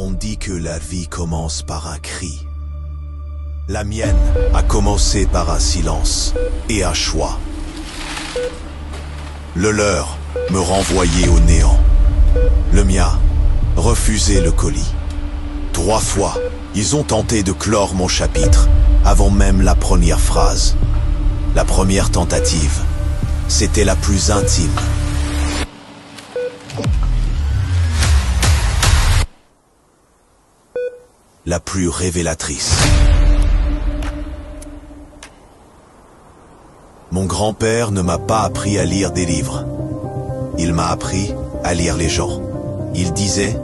On dit que la vie commence par un cri. La mienne a commencé par un silence et un choix. Le leur me renvoyait au néant. Le mien refusait le colis. 3 fois, ils ont tenté de clore mon chapitre avant même la première phrase. La première tentative, c'était la plus intime. La plus révélatrice. Mon grand-père ne m'a pas appris à lire des livres. Il m'a appris à lire les gens. Il disait,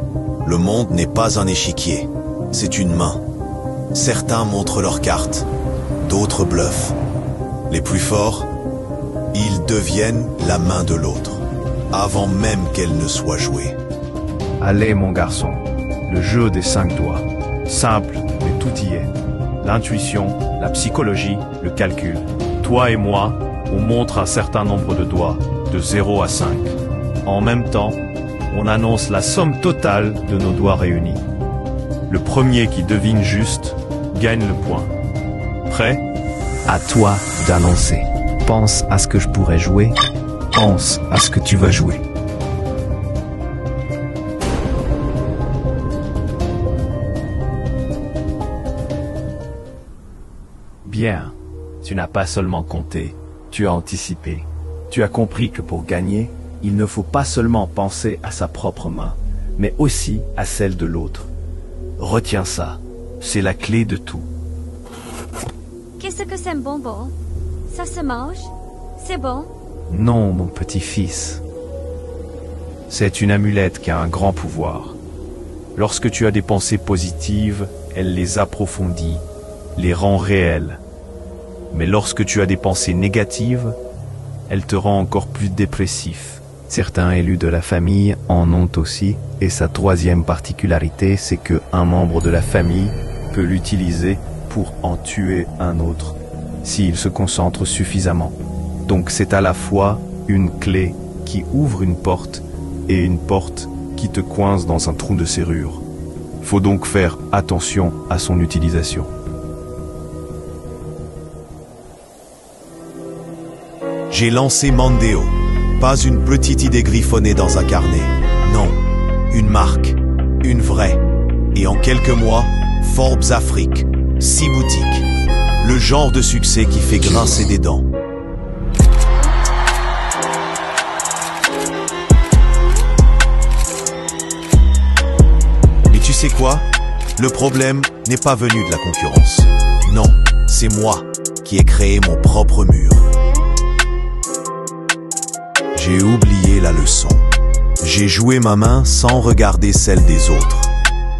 le monde n'est pas un échiquier, c'est une main. Certains montrent leurs cartes, d'autres bluffent. Les plus forts, ils deviennent la main de l'autre, avant même qu'elle ne soit jouée. Allez mon garçon, le jeu des 5 doigts. Simple, mais tout y est. L'intuition, la psychologie, le calcul. Toi et moi, on montre un certain nombre de doigts, de 0 à 5. En même temps, on annonce la somme totale de nos doigts réunis. Le premier qui devine juste, gagne le point. Prêt? À toi d'annoncer. Pense à ce que je pourrais jouer. Pense à ce que tu vas jouer. Bien, tu n'as pas seulement compté, tu as anticipé. Tu as compris que pour gagner, il ne faut pas seulement penser à sa propre main, mais aussi à celle de l'autre. Retiens ça, c'est la clé de tout. Qu'est-ce que c'est un bonbon? Ça se mange? C'est bon? Non, mon petit-fils. C'est une amulette qui a un grand pouvoir. Lorsque tu as des pensées positives, elle les approfondit, les rend réelles. Mais lorsque tu as des pensées négatives, elle te rend encore plus dépressif. Certains élus de la famille en ont aussi, et sa troisième particularité, c'est que un membre de la famille peut l'utiliser pour en tuer un autre, s'il se concentre suffisamment. Donc c'est à la fois une clé qui ouvre une porte et une porte qui te coince dans un trou de serrure. Faut donc faire attention à son utilisation. J'ai lancé Mandeo, pas une petite idée griffonnée dans un carnet. Non, une marque, une vraie. Et en quelques mois, Forbes Afrique, 6 boutiques. Le genre de succès qui fait grincer des dents. Mais tu sais quoi? Le problème n'est pas venu de la concurrence. Non, c'est moi qui ai créé mon propre mur. J'ai oublié la leçon. J'ai joué ma main sans regarder celle des autres.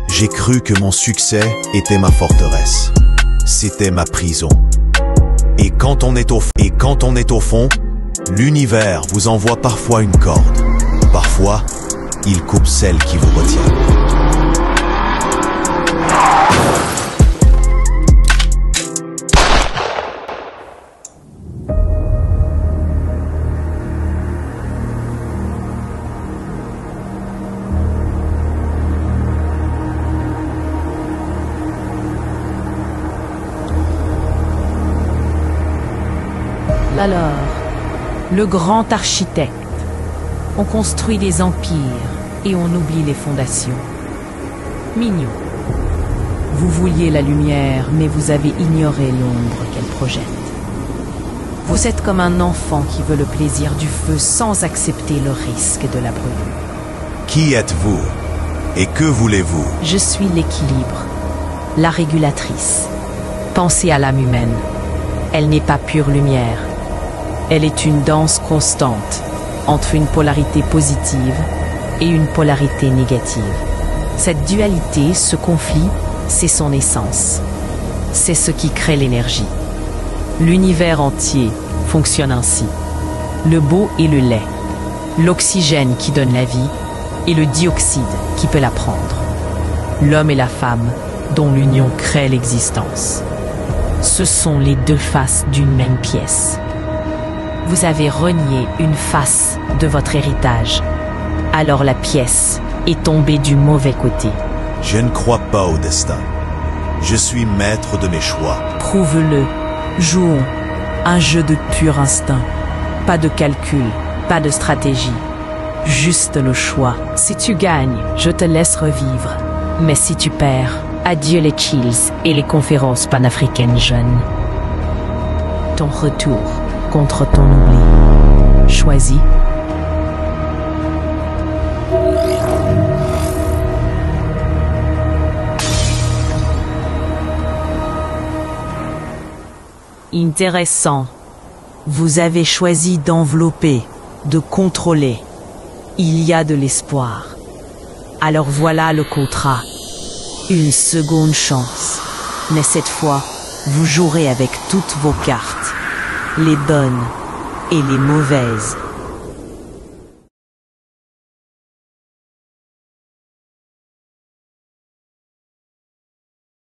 J'ai cru que mon succès était ma forteresse. C'était ma prison. Et quand on est au fond, l'univers vous envoie parfois une corde. Parfois, il coupe celle qui vous retient. Alors, le grand architecte. On construit des empires et on oublie les fondations. Mignon. Vous vouliez la lumière, mais vous avez ignoré l'ombre qu'elle projette. Vous êtes comme un enfant qui veut le plaisir du feu sans accepter le risque de la brûlure. Qui êtes-vous? Et que voulez-vous? Je suis l'équilibre, la régulatrice. Pensez à l'âme humaine. Elle n'est pas pure lumière. Elle est une danse constante entre une polarité positive et une polarité négative. Cette dualité, ce conflit, c'est son essence. C'est ce qui crée l'énergie. L'univers entier fonctionne ainsi. Le beau et le laid, l'oxygène qui donne la vie et le dioxyde qui peut la prendre. L'homme et la femme dont l'union crée l'existence. Ce sont les deux faces d'une même pièce. Vous avez renié une face de votre héritage. Alors la pièce est tombée du mauvais côté. Je ne crois pas au destin. Je suis maître de mes choix. Prouve-le. Jouons. Un jeu de pur instinct. Pas de calcul, pas de stratégie. Juste le choix. Si tu gagnes, je te laisse revivre. Mais si tu perds, adieu les chills et les conférences panafricaines jeunes. Ton retour contre ton oubli. Choisis. Intéressant. Vous avez choisi d'envelopper, de contrôler. Il y a de l'espoir. Alors voilà le contrat. Une seconde chance. Mais cette fois, vous jouerez avec toutes vos cartes. Les bonnes et les mauvaises.